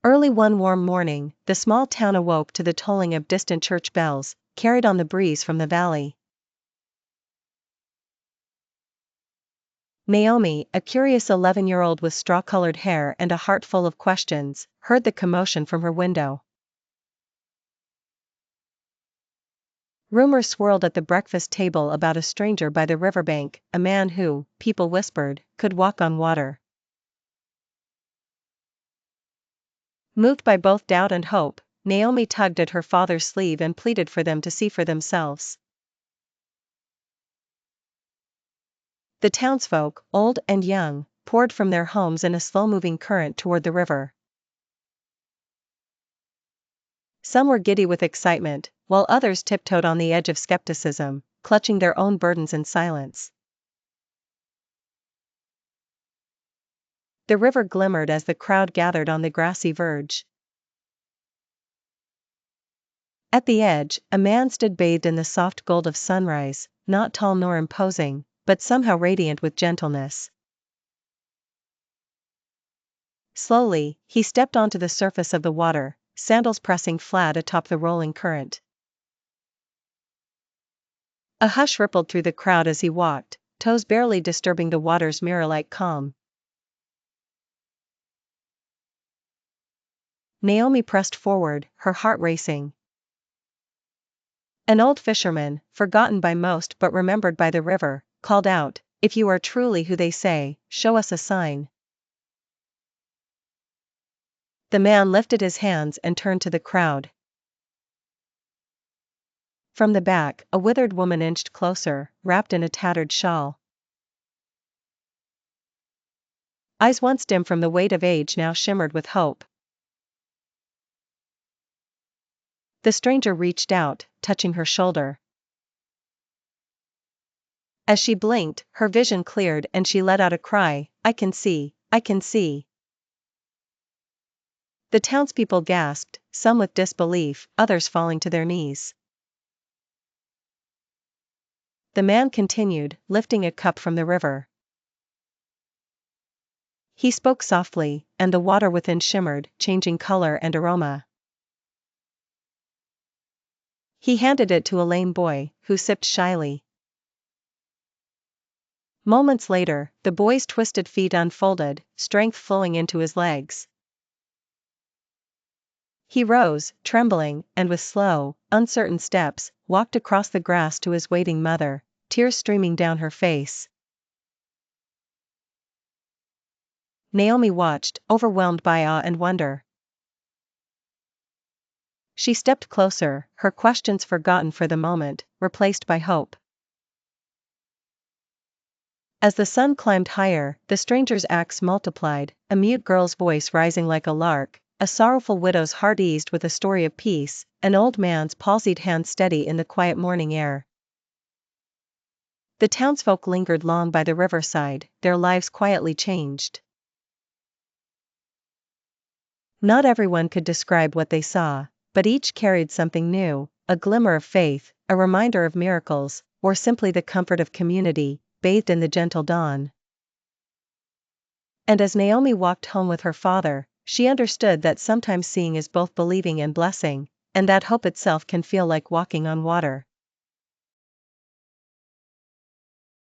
Early one warm morning, the small town awoke to the tolling of distant church bells, carried on the breeze from the valley. Naomi, a curious 11-year-old with straw-colored hair and a heart full of questions, heard the commotion from her window. Rumors swirled at the breakfast table about a stranger by the riverbank, a man who, people whispered, could walk on water. Moved by both doubt and hope, Naomi tugged at her father's sleeve and pleaded for them to see for themselves. The townsfolk, old and young, poured from their homes in a slow-moving current toward the river. Some were giddy with excitement, while others tiptoed on the edge of skepticism, clutching their own burdens in silence. The river glimmered as the crowd gathered on the grassy verge. At the edge, a man stood bathed in the soft gold of sunrise, not tall nor imposing, but somehow radiant with gentleness. Slowly, he stepped onto the surface of the water, sandals pressing flat atop the rolling current. A hush rippled through the crowd as he walked, toes barely disturbing the water's mirror-like calm. Naomi pressed forward, her heart racing. An old fisherman, forgotten by most but remembered by the river, called out, "If you are truly who they say, show us a sign." The man lifted his hands and turned to the crowd. From the back, a withered woman inched closer, wrapped in a tattered shawl. Eyes once dim from the weight of age now shimmered with hope. The stranger reached out, touching her shoulder. As she blinked, her vision cleared and she let out a cry, "I can see, I can see." The townspeople gasped, some with disbelief, others falling to their knees. The man continued, lifting a cup from the river. He spoke softly, and the water within shimmered, changing color and aroma. He handed it to a lame boy, who sipped shyly. Moments later, the boy's twisted feet unfolded, strength flowing into his legs. He rose, trembling, and with slow, uncertain steps, walked across the grass to his waiting mother, tears streaming down her face. Naomi watched, overwhelmed by awe and wonder. She stepped closer, her questions forgotten for the moment, replaced by hope. As the sun climbed higher, the stranger's acts multiplied, a mute girl's voice rising like a lark, a sorrowful widow's heart eased with a story of peace, an old man's palsied hand steady in the quiet morning air. The townsfolk lingered long by the riverside, their lives quietly changed. Not everyone could describe what they saw, but each carried something new, a glimmer of faith, a reminder of miracles, or simply the comfort of community, bathed in the gentle dawn. And as Naomi walked home with her father, she understood that sometimes seeing is both believing and blessing, and that hope itself can feel like walking on water.